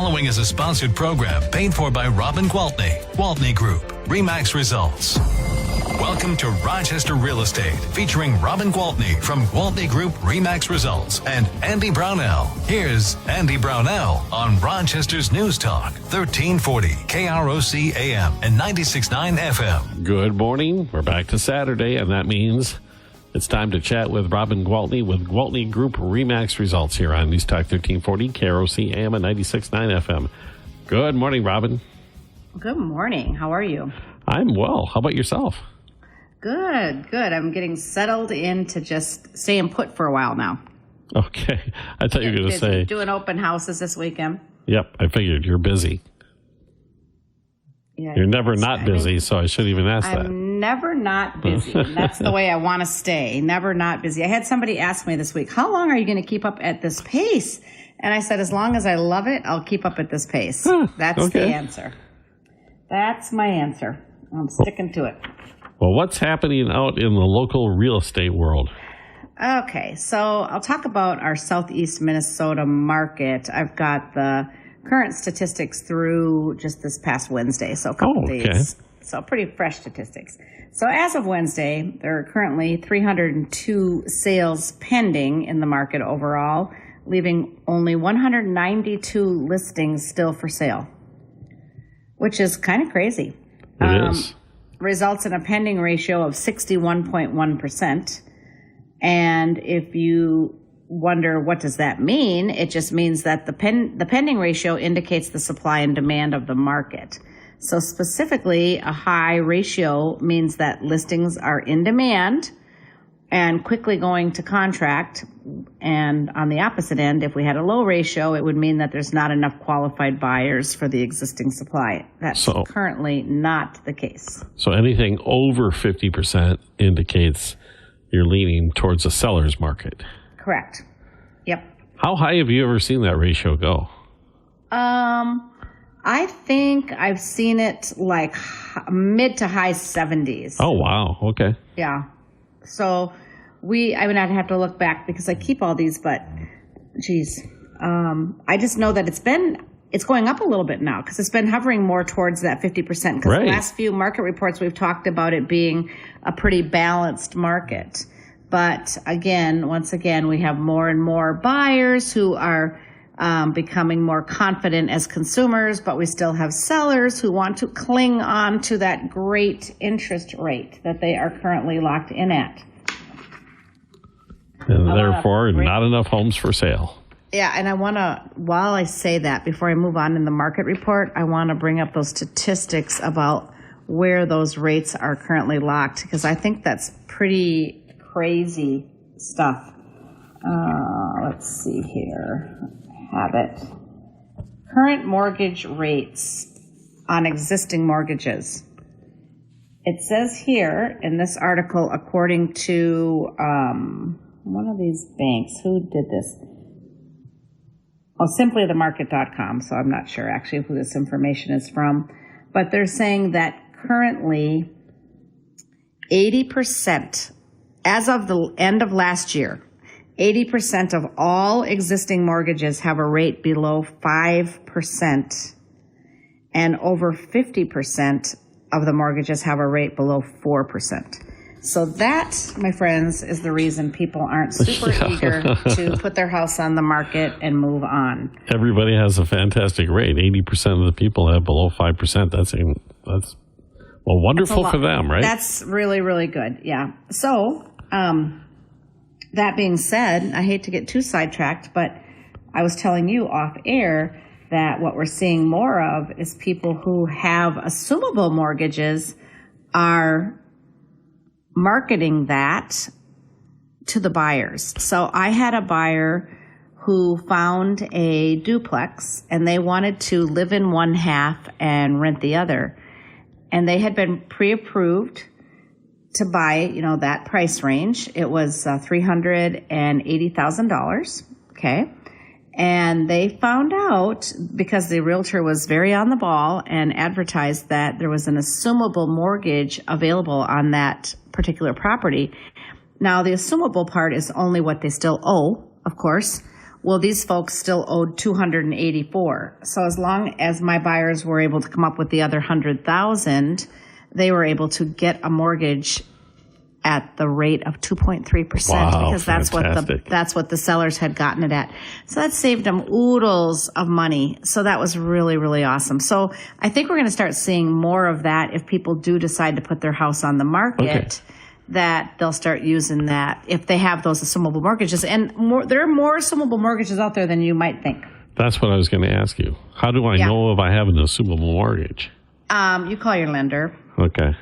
following is a sponsored program paid for by Robin Gwaltney Group, RE/MAX Results. Welcome to Rochester Real Estate, featuring Robin Gwaltney from Gwaltney Group RE/MAX Results and Andy Brownell. Here's Andy Brownell on Rochester's News Talk, 1340 KROC AM and 96.9 FM. Good morning. We're back to Saturday, and that means it's time to chat with Robin Gwaltney with Gwaltney Group RE/MAX Results here on News Talk 1340 KROC AM and 96.9 FM. Good morning, Robin. Good morning. How are you? I'm well. How about yourself? Good. I'm getting settled in to just staying put for a while now. Okay. I thought you were going to say... Doing open houses this weekend. Yep. I figured you're busy. Yeah, you're never not busy, so I shouldn't even ask that. I'm never not busy. That's the way I want to stay. Never not busy. I had somebody ask me this week, how long are you going to keep up at this pace? And I said, as long as I love it, I'll keep up at this pace. That's okay. The answer. That's my answer. I'm sticking to it. Well, what's happening out in the local real estate world? Okay, so I'll talk about our southeast Minnesota market. I've got the current statistics through just this past Wednesday, so a couple days. So pretty fresh statistics. So as of Wednesday, there are currently 302 sales pending in the market overall, leaving only 192 listings still for sale, which is kind of crazy. It is. Results in a pending ratio of 61.1%. And if you wonder what does that mean, it just means that the pending ratio indicates the supply and demand of the market. So specifically, a high ratio means that listings are in demand and quickly going to contract. And on the opposite end, if we had a low ratio, it would mean that there's not enough qualified buyers for the existing supply. That's currently not the case. So anything over 50% indicates you're leaning towards a seller's market. Correct. Yep. How high have you ever seen that ratio go? I think I've seen it like mid to high 70s. Oh, wow. Okay. Yeah. So I'd have to look back because I keep all these, but geez. I just know that it's going up a little bit now because it's been hovering more towards that 50% because the last few market reports we've talked about it being a pretty balanced market. But once again, we have more and more buyers who are becoming more confident as consumers, but we still have sellers who want to cling on to that great interest rate that they are currently locked in at. And therefore, not enough homes for sale. Yeah, and I want to, while I say that, before I move on in the market report, I want to bring up those statistics about where those rates are currently locked, because I think that's pretty crazy stuff. Let's see here. Have it. Current mortgage rates on existing mortgages. It says here in this article, according to one of these banks, who did this? Oh, simplythemarket.com, so I'm not sure actually who this information is from. But they're saying that currently 80%, as of the end of last year, 80% of all existing mortgages have a rate below 5%, and over 50% of the mortgages have a rate below 4%. So that, my friends, is the reason people aren't super eager to put their house on the market and move on. Everybody has a fantastic rate. 80% of the people have below 5%. That's wonderful for them, right? That's really, really good. Yeah. So, that being said, I hate to get too sidetracked, but I was telling you off air that what we're seeing more of is people who have assumable mortgages are marketing that to the buyers. So I had a buyer who found a duplex and they wanted to live in one half and rent the other. And they had been pre-approved to buy, that price range. It was $380,000. Okay. And they found out, because the realtor was very on the ball and advertised that there was an assumable mortgage available on that particular property. Now, the assumable part is only what they still owe, of course. Well, these folks still owed $284. So as long as my buyers were able to come up with the other $100,000, they were able to get a mortgage at the rate of 2.3% because that's what the sellers had gotten it at. So that saved them oodles of money. So that was really, really awesome. So I think we're going to start seeing more of that if people do decide to put their house on the market. Okay. That they'll start using that if they have those assumable mortgages. And there are more assumable mortgages out there than you might think. That's what I was going to ask you. How do I know if I have an assumable mortgage? You call your lender. Okay.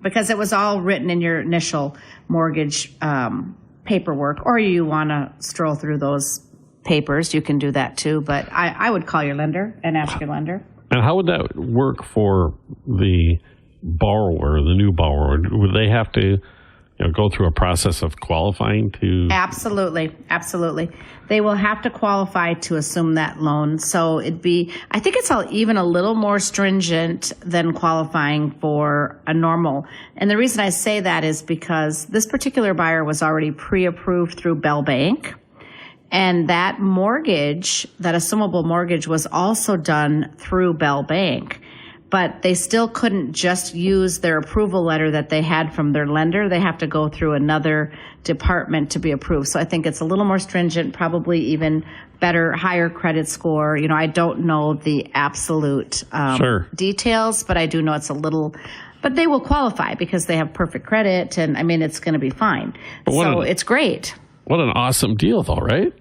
Because it was all written in your initial mortgage paperwork, or you want to stroll through those papers, you can do that too. But I would call your lender and ask your lender. And how would that work for the borrower, the new borrower? Would they have to go through a process of qualifying to? Absolutely. They will have to qualify to assume that loan. So I think it's even a little more stringent than qualifying for a normal. And the reason I say that is because this particular buyer was already pre-approved through Bell Bank. And that mortgage, that assumable mortgage, was also done through Bell Bank. But they still couldn't just use their approval letter that they had from their lender. They have to go through another department to be approved. So I think it's a little more stringent, probably even better, higher credit score. I don't know the absolute details, but I do know it's a little, but they will qualify because they have perfect credit. And it's going to be fine. So it's great. What an awesome deal though, right?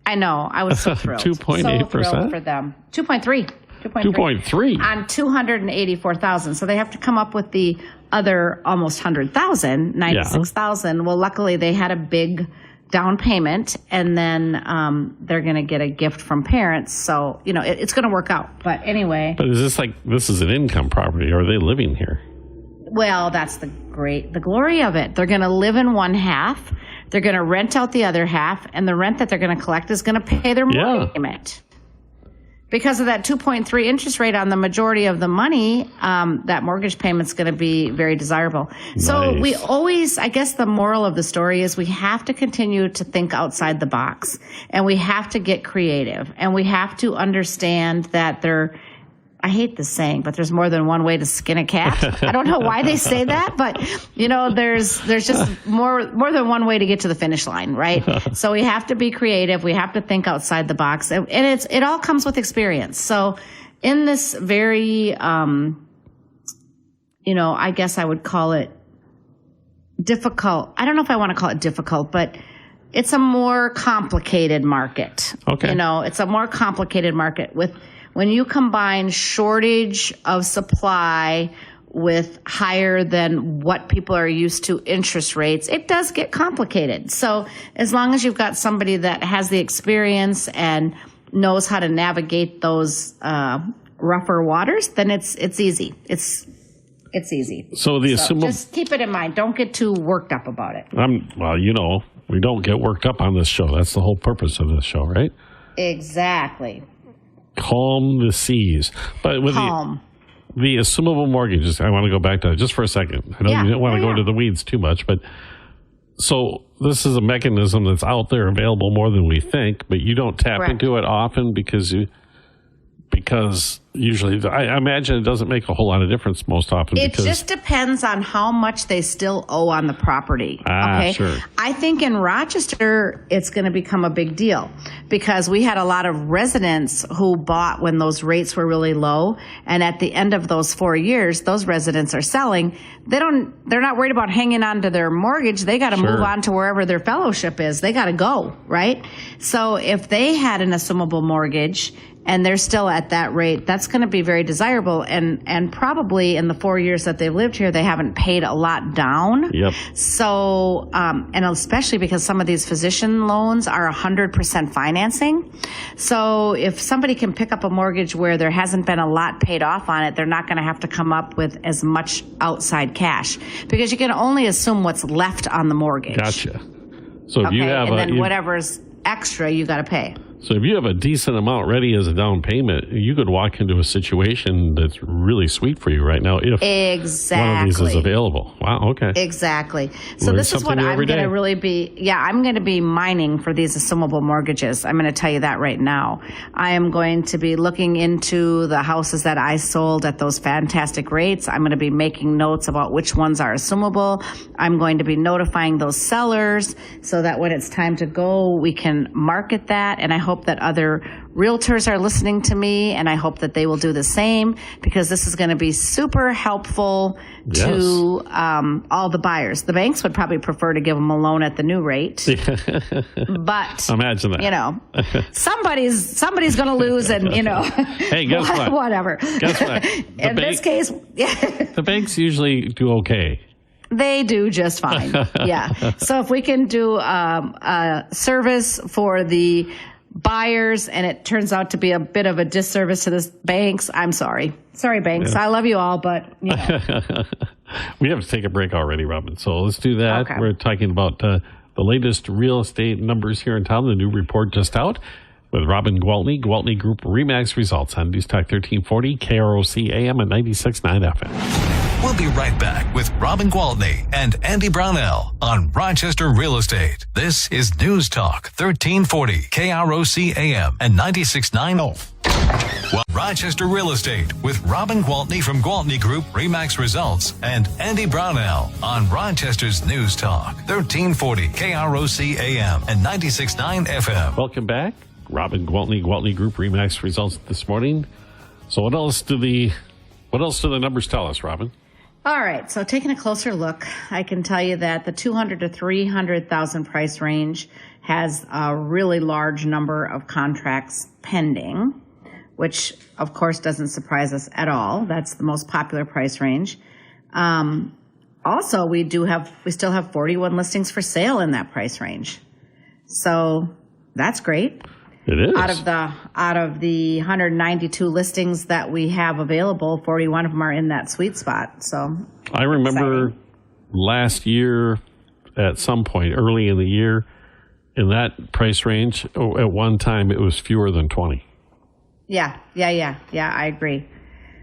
I know. I was so thrilled. 2.8%? So thrilled for them. 2.3. 2.3 on 284,000. So they have to come up with the other almost 100,000, 96,000. Well, luckily they had a big down payment, and then they're going to get a gift from parents. So it's going to work out. But anyway. But is this is an income property? Or are they living here? Well, that's the glory of it. They're going to live in one half. They're going to rent out the other half, and the rent that they're going to collect is going to pay their mortgage payment. Because of that 2.3 interest rate on the majority of the money, that mortgage payment's going to be very desirable. Nice. So we always, I guess the moral of the story is we have to continue to think outside the box, and we have to get creative, and we have to understand that I hate this saying, but there's more than one way to skin a cat. I don't know why they say that, but there's just more than one way to get to the finish line, right? So we have to be creative. We have to think outside the box, and it all comes with experience. So in this very, I guess I would call it difficult. I don't know if I want to call it difficult, but it's a more complicated market. Okay. It's a more complicated market when you combine shortage of supply with higher than what people are used to interest rates, it does get complicated. So as long as you've got somebody that has the experience and knows how to navigate those rougher waters, then it's easy. It's easy. So just keep it in mind. Don't get too worked up about it. We don't get worked up on this show. That's the whole purpose of this show, right? Exactly. Calm the seas. But with the assumable mortgages, I want to go back to that just for a second. I know you don't want to go into the weeds too much, but so this is a mechanism that's out there available more than we think, but you don't tap into it often because usually, I imagine it doesn't make a whole lot of difference most often. It just depends on how much they still owe on the property. Okay? Sure. I think in Rochester, it's going to become a big deal because we had a lot of residents who bought when those rates were really low. And at the end of those 4 years, those residents are selling. They're not worried about hanging on to their mortgage. They got to move on to wherever their fellowship is. They got to go, right? So if they had an assumable mortgage and they're still at that rate, that's going to be very desirable. And probably in the 4 years that they've lived here, they haven't paid a lot down. Yep. So, and especially because some of these physician loans are 100% financing. So if somebody can pick up a mortgage where there hasn't been a lot paid off on it, they're not going to have to come up with as much outside cash because you can only assume what's left on the mortgage. Gotcha. So if you have and then whatever's extra, you got to pay. So if you have a decent amount ready as a down payment, you could walk into a situation that's really sweet for you right now if one of these is available. Wow, okay. Exactly. So Learn this is what something new I'm every going to day. really be, I'm going to be mining for these assumable mortgages. I'm going to tell you that right now. I am going to be looking into the houses that I sold at those fantastic rates. I'm going to be making notes about which ones are assumable. I'm going to be notifying those sellers so that when it's time to go, we can market that. And I hope that other realtors are listening to me, and I hope that they will do the same, because this is going to be super helpful to all the buyers. The banks would probably prefer to give them a loan at the new rate, but imagine that. somebody's going to lose, and hey, guess what? Whatever. Guess what? In this case, the banks usually do okay. They do just fine. Yeah. So if we can do a service for the buyers and it turns out to be a bit of a disservice to the banks, I'm sorry. Sorry, banks. I love you all, but we have to take a break already, Robin. So let's do that. Okay. We're talking about the latest real estate numbers here in town. The new report just out with Robin Gwaltney, Gwaltney Group-RE results on News Talk 1340, KROC AM and 96.9 FM. We'll be right back with Robin Gwaltney and Andy Brownell on Rochester Real Estate. This is News Talk 1340, KROC AM and 96.9. Well, Rochester Real Estate with Robin Gwaltney from Gwaltney Group-RE results and Andy Brownell on Rochester's News Talk 1340, KROC AM and 96.9 FM. Welcome back. Robin Gwaltney, Gwaltney Group-RE results this morning. So what else do the numbers tell us, Robin? All right, so taking a closer look, I can tell you that the 200 to 300,000 price range has a really large number of contracts pending, which of course doesn't surprise us at all. That's the most popular price range. Also, we still have 41 listings for sale in that price range. So that's great. It is. Out of the 192 listings that we have available, 41 of them are in that sweet spot. So I remember last year at some point early in the year in that price range, at one time it was fewer than 20. Yeah, I agree.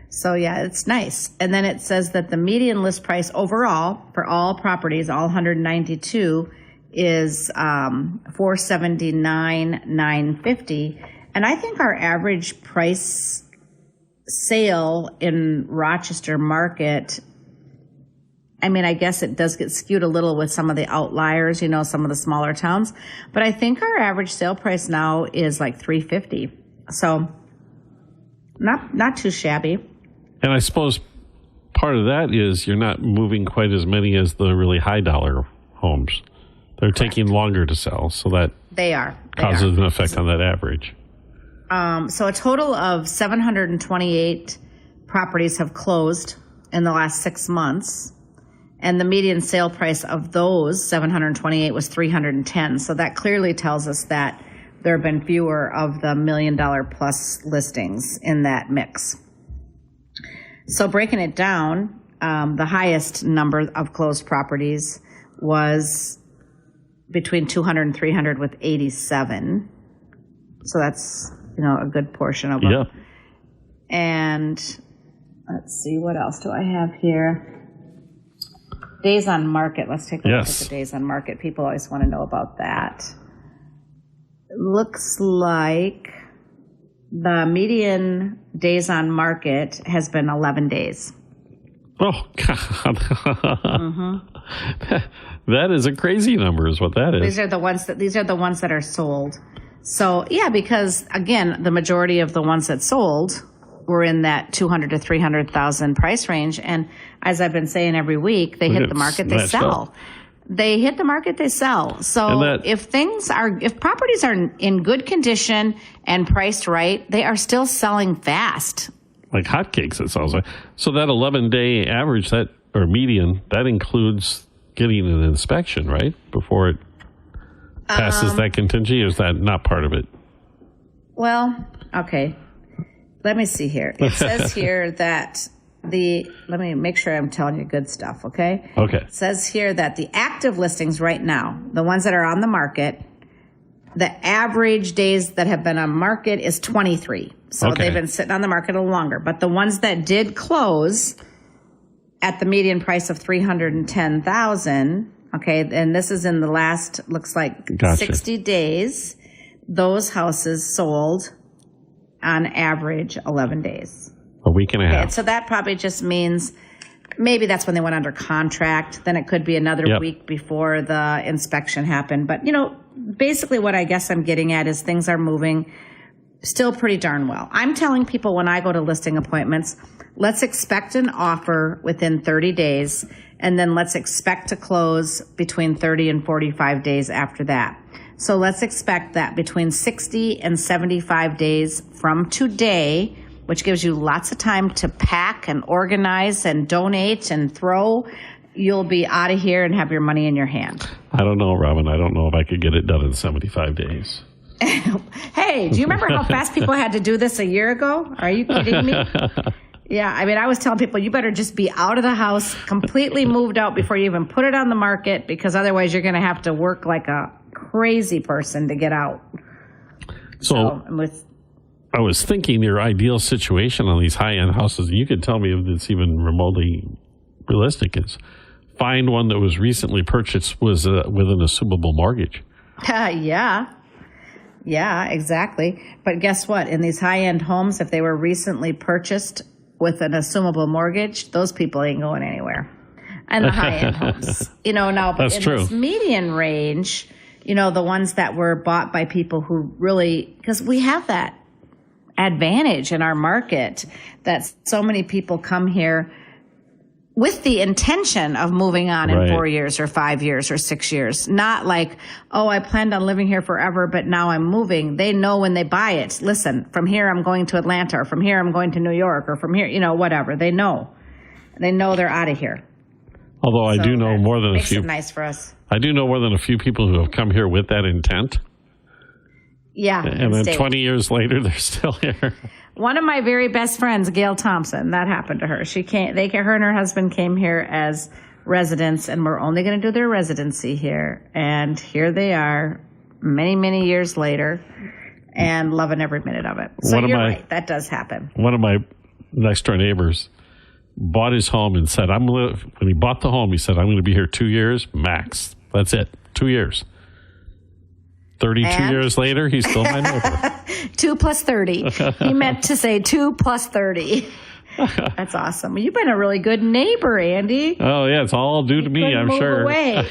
So yeah, it's nice. And then it says that the median list price overall for all properties, all 192, is $479,950, and I think our average price sale in Rochester market, I mean, I guess it does get skewed a little with some of the outliers, some of the smaller towns, but I think our average sale price now is like $350, so not too shabby. And I suppose part of that is you're not moving quite as many as the really high dollar homes. They're taking longer to sell, so that causes an effect on that average. So a total of 728 properties have closed in the last 6 months, and the median sale price of those 728 was $310. So that clearly tells us that there have been fewer of the $1 million plus listings in that mix. So breaking it down, the highest number of closed properties was between 200 and 300 with 87. So that's, a good portion of them. Yeah. And let's see, what else do I have here? Days on market. Let's take a look at the days on market. People always want to know about that. It looks like the median days on market has been 11 days. Oh, God. Mm-hmm. That is a crazy number is what that is. These are the ones that are sold. So, yeah, because, again, the majority of the ones that sold were in that 200 to 300,000 price range. And as I've been saying every week, they hit the market, they sell. They hit the market, they sell. So if properties are in good condition and priced right, they are still selling fast. Like hotcakes, it sounds like. So that 11-day average, or median, that includes getting an inspection, right? Before it passes that contingency, or is that not part of it? Well, okay. Let me see here. It says here that let me make sure I'm telling you good stuff, okay? Okay. It says here that the active listings right now, the ones that are on the market, the average days that have been on market is 23. So Okay. they've been sitting on the market a little longer. But the ones that did close at the median price of $310,000, okay, and this is in the last, looks like Gotcha. 60 days, those houses sold on average 11 days. A week and a half. And so that probably just means maybe that's when they went under contract. Then it could be another Yep. week before the inspection happened. But, basically what I guess I'm getting at is things are moving still pretty darn well. I'm telling people when I go to listing appointments, let's expect an offer within 30 days, and then let's expect to close between 30 and 45 days after that. So let's expect that between 60 and 75 days from today, which gives you lots of time to pack and organize and donate and throw, you'll be out of here and have your money in your hand. I don't know, Robin. I don't know if I could get it done in 75 days. Hey, do you remember how fast people had to do this a year ago? Are you kidding me? Yeah, I was telling people, you better just be out of the house, completely moved out before you even put it on the market, because otherwise you're going to have to work like a crazy person to get out. So I was thinking your ideal situation on these high-end houses, and you could tell me if it's even remotely realistic, is find one that was recently purchased with an assumable mortgage. Yeah, exactly. But guess what? In these high-end homes, if they were recently purchased with an assumable mortgage, those people ain't going anywhere. And the high-end homes, now but That's in true. this median range, the ones that were bought by people who really, because we have that advantage in our market that so many people come here with the intention of moving on in Right. 4 years or 5 years or 6 years. Not like, oh, I planned on living here forever, but now I'm moving. They know when they buy it, listen, from here I'm going to Atlanta, or from here I'm going to New York, or from here, whatever. They know. They know they're out of here. Although I So do know that more than a makes few. it nice for us. I do know more than a few people who have come here with that intent, Yeah. and then stay. 20 years later they're still here. One of my very best friends, Gail Thompson, that happened to her. Her and her husband came here as residents, and we're only going to do their residency here. And here they are, many, many years later, and loving every minute of it. So you're right, that does happen. One of my next door neighbors bought his home and said, when he bought the home, he said, I'm going to be here 2 years max. That's it. 2 years. 32 And? years later, he's still my neighbor. 2 plus 30. He meant to say 2 plus 30. That's awesome. Well, you've been a really good neighbor, Andy. Oh, yeah, it's all due to me, Couldn't I'm move sure. Away.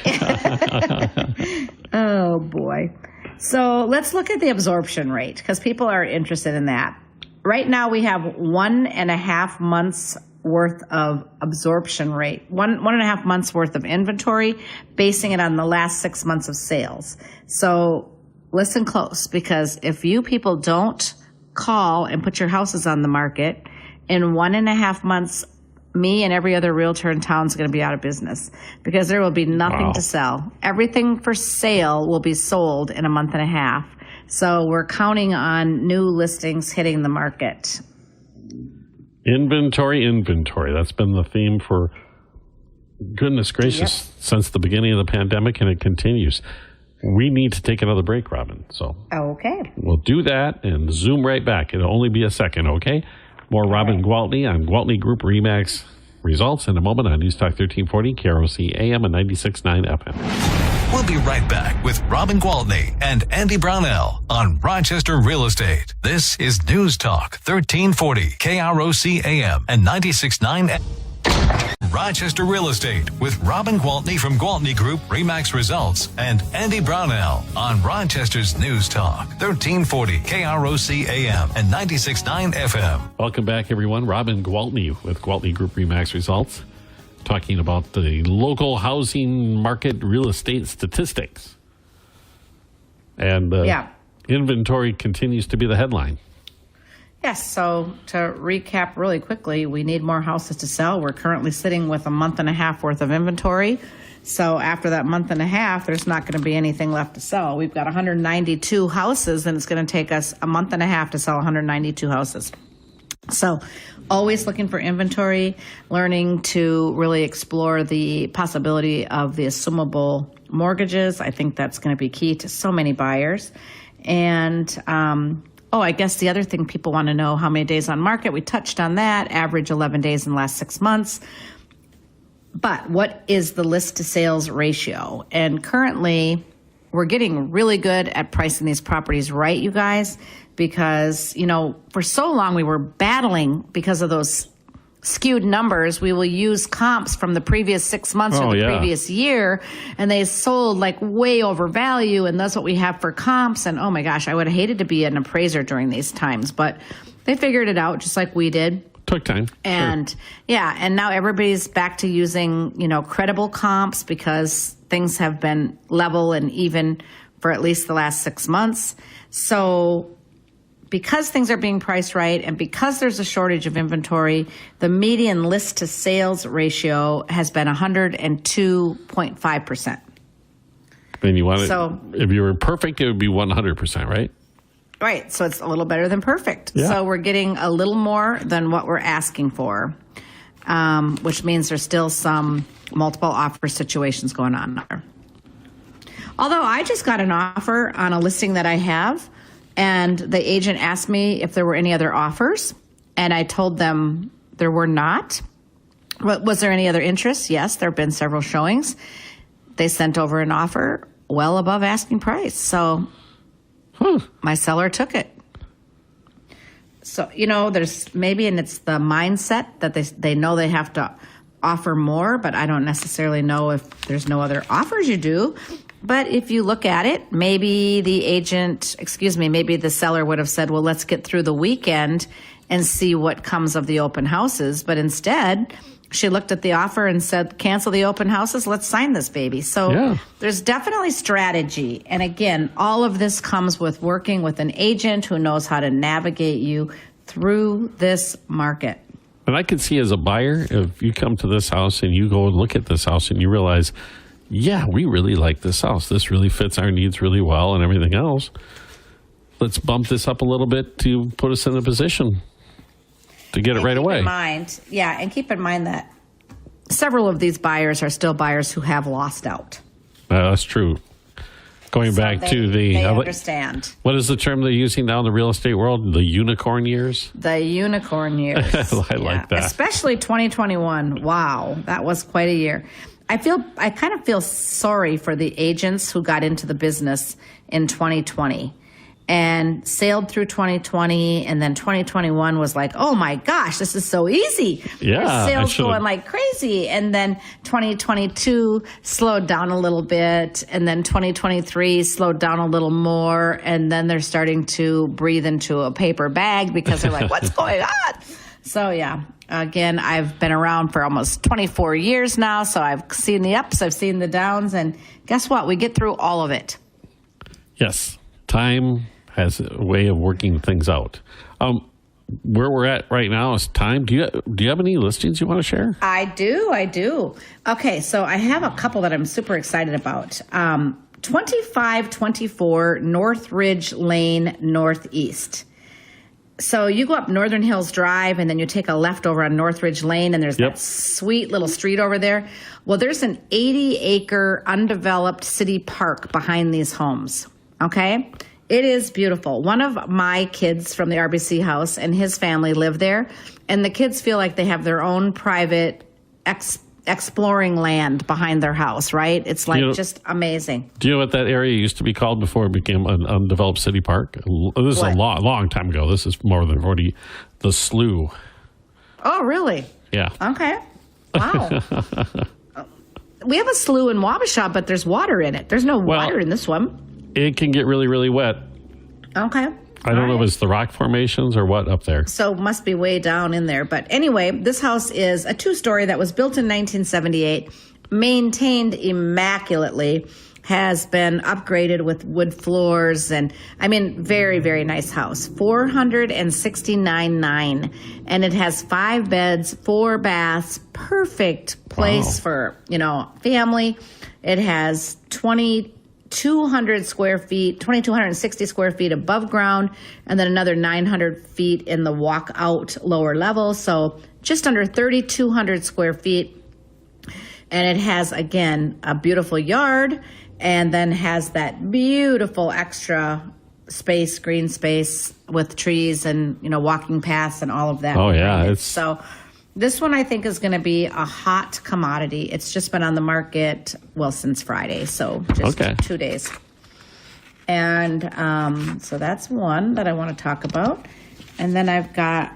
Oh, boy. So let's look at the absorption rate, because people are interested in that. Right now, we have 1.5 months worth of absorption rate, 1.5 months worth of inventory, basing it on the last 6 months of sales. So listen close, because if you people don't call and put your houses on the market, in 1.5 months, me and every other realtor in town is going to be out of business, because there will be nothing Wow. to sell. Everything for sale will be sold in a month and a half. So we're counting on new listings hitting the market. Inventory. That's been the theme for, goodness gracious, since the beginning of the pandemic, and it continues. We need to take another break, Robin. So Okay. we'll do that and zoom right back. It'll only be a second, okay? More Robin Gwaltney on Gwaltney Group-RE results in a moment on News Talk 1340, KROC AM and 96.9 FM. We'll be right back with Robin Gwaltney and Andy Brownell on Rochester Real Estate. This is News Talk 1340, KROC AM and 96.9 FM. Rochester Real Estate with Robin Gwaltney from Gwaltney Group-RE Results and Andy Brownell on Rochester's News Talk 1340 KROC AM and 96.9 FM. Welcome back, everyone. Robin Gwaltney with Gwaltney Group-RE Results, talking about the local housing market real estate statistics. And inventory continues to be the headline. Yes, so to recap really quickly, we need more houses to sell. We're currently sitting with a month and a half worth of inventory. So after that month and a half, there's not going to be anything left to sell. We've got 192 houses, and it's going to take us a month and a half to sell 192 houses. So always looking for inventory, learning to really explore the possibility of the assumable mortgages. I think that's going to be key to so many buyers. And, I guess the other thing people want to know, how many days on market. We touched on that, average 11 days in the last 6 months. But what is the list to sales ratio? And currently, we're getting really good at pricing these properties right, you guys, because, for so long we were battling because of those skewed numbers. We will use comps from the previous 6 months or the previous year, and they sold like way over value, and that's what we have for comps. And oh my gosh, I would have hated to be an appraiser during these times, but they figured it out just like we did. Took time. And and now everybody's back to using, credible comps because things have been level and even for at least the last 6 months. So because things are being priced right and because there's a shortage of inventory, the median list to sales ratio has been 102.5%. And you want if you were perfect, it would be 100%, right? Right. So it's a little better than perfect. Yeah. So we're getting a little more than what we're asking for, which means there's still some multiple offer situations going on there. Although I just got an offer on a listing that I have, and the agent asked me if there were any other offers, and I told them there were not. Was there any other interest? Yes, there have been several showings. They sent over an offer well above asking price. So my seller took it. So, there's maybe, and it's the mindset that they know they have to offer more, but I don't necessarily know if there's no other offers you do. But if you look at it, maybe the seller would have said, well, let's get through the weekend and see what comes of the open houses. But instead, she looked at the offer and said, cancel the open houses. Let's sign this baby. So there's definitely strategy. And again, all of this comes with working with an agent who knows how to navigate you through this market. And I can see as a buyer, if you come to this house and you go and look at this house and you realize, we really like this house. This really fits our needs really well and everything else. Let's bump this up a little bit to put us in a position to get it right away. And keep in mind that several of these buyers are still buyers who have lost out. That's true. Going back to they understand. What is the term they're using now in the real estate world? The unicorn years? The unicorn years. I like that. Especially 2021. Wow, that was quite a year. I kind of feel sorry for the agents who got into the business in 2020 and sailed through 2020, and then 2021 was like, oh my gosh, this is so easy. Yeah, sales going like crazy. And then 2022 slowed down a little bit, and then 2023 slowed down a little more, and then they're starting to breathe into a paper bag because they're like, what's going on? So again, I've been around for almost 24 years now, so I've seen the ups, I've seen the downs, and guess what? We get through all of it. Yes. Time has a way of working things out. Where we're at right now is time. Do you have any listings you want to share? I do. Okay, so I have a couple that I'm super excited about. 2524 Northridge Lane Northeast. So you go up Northern Hills Drive, and then you take a left over on Northridge Lane, and there's that sweet little street over there. Well, there's an 80-acre undeveloped city park behind these homes, okay? It is beautiful. One of my kids from the RBC house and his family live there, and the kids feel like they have their own private exploring land behind their house, right? It's like just amazing. Do you know what that area used to be called before it became an undeveloped city park? This is a long time ago. This is more than 40. The Slough. Oh, really? Yeah. Okay. Wow. We have a slough in Wabasha, but there's water in it. There's no water in this one. It can get really, really wet. Okay. I don't know if it's the rock formations or what up there. So must be way down in there. But anyway, this house is a two-story that was built in 1978, maintained immaculately, has been upgraded with wood floors, and very, very nice house. $469,900, and it has 5 beds, 4 baths, perfect place for family. It has 2,260 square feet above ground, and then another 900 feet in the walkout lower level. So just under 3,200 square feet. And it has, again, a beautiful yard and then has that beautiful extra space, green space with trees and, walking paths and all of that. Oh, yeah. So this one I think is going to be a hot commodity. It's just been on the market, since Friday. So just 2 days. And so that's one that I want to talk about. And then I've got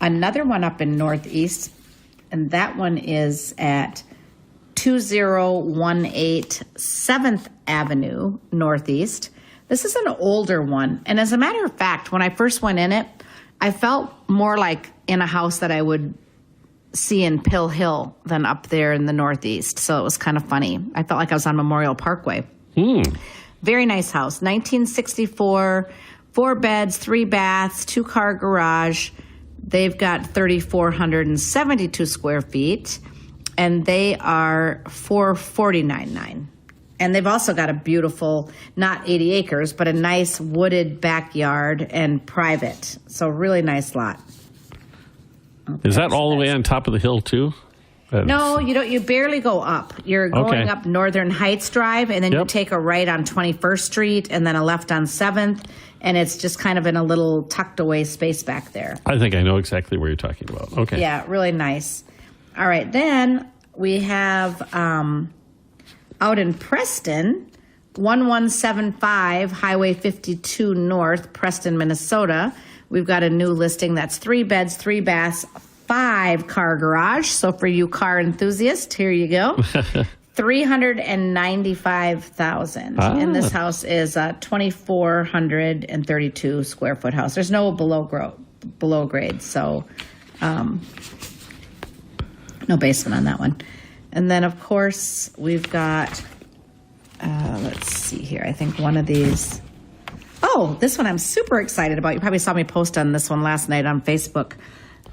another one up in Northeast, and that one is at 2018 7th Avenue Northeast. This is an older one. And as a matter of fact, when I first went in it, I felt more like in a house that I would see in Pill Hill than up there in the Northeast. So it was kind of funny. I felt like I was on Memorial Parkway. Very nice house. 1964, 4 beds, 3 baths, 2-car garage. They've got 3,472 square feet, and they are $449,900. And they've also got a beautiful, not 80 acres, but a nice wooded backyard and private. So really nice lot. Is that all the way on top of the hill, too? No, you don't. You barely go up. You're going up Northern Heights Drive, and then you take a right on 21st Street, and then a left on 7th, and it's just kind of in a little tucked away space back there. I think I know exactly where you're talking about. Okay. Yeah, really nice. All right, then we have out in Preston, 1175 Highway 52 North, Preston, Minnesota. We've got a new listing that's 3 beds, 3 baths, 5-car garage. So for you car enthusiasts, here you go. $395,000. And this house is a 2,432 square foot house. There's no below grade, so no basement on that one. And then, of course, we've got, let's see here. I think one of these. Oh, this one I'm super excited about. You probably saw me post on this one last night on Facebook.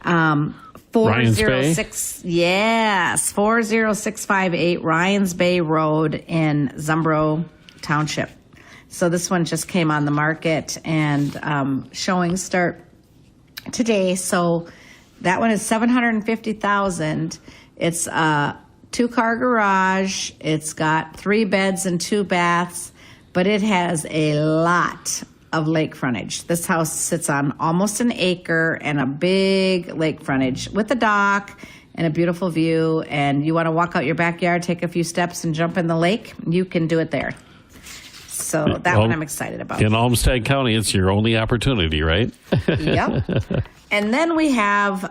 406, yes, 40658 Ryans Bay Road in Zumbro Township. So this one just came on the market, and showings start today. So that one is $750,000. It's a 2-car garage. It's got 3 beds and 2 baths, but it has a lot of lake frontage. This house sits on almost an acre and a big lake frontage with a dock and a beautiful view. And you want to walk out your backyard, take a few steps, and jump in the lake, you can do it there. So that one I'm excited about. In Olmsted County, it's your only opportunity, right? Yep. And then we have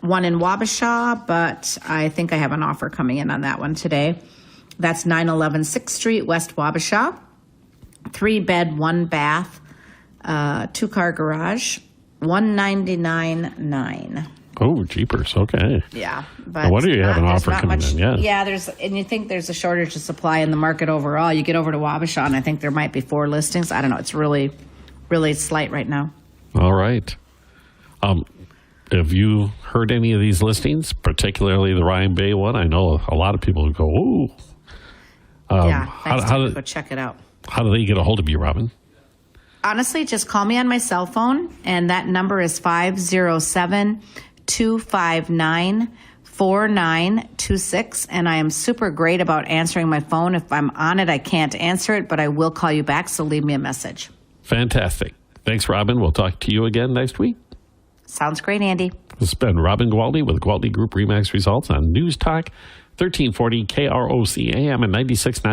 one in Wabasha, but I think I have an offer coming in on that one today. That's 911 6th Street, West Wabasha. 3 bed, 1 bath, 2-car garage, $199,900. Oh, jeepers. Okay. Yeah. But what do you have an offer coming in? Yeah, and you think there's a shortage of supply in the market overall. You get over to Wabasha, and I think there might be 4 listings. I don't know. It's really, really slight right now. All right. Have you heard any of these listings, particularly the Ryan Bay one? I know a lot of people who go, ooh. Go check it out. How do they get a hold of you, Robin? Honestly, just call me on my cell phone, and that number is 507-259-4926, and I am super great about answering my phone. If I'm on it, I can't answer it, but I will call you back, so leave me a message. Fantastic. Thanks, Robin. We'll talk to you again next week. Sounds great, Andy. This has been Robin Gwaltney with Gwaltney Group RE/MAX Results on News Talk 1340 KROC AM and 96.9.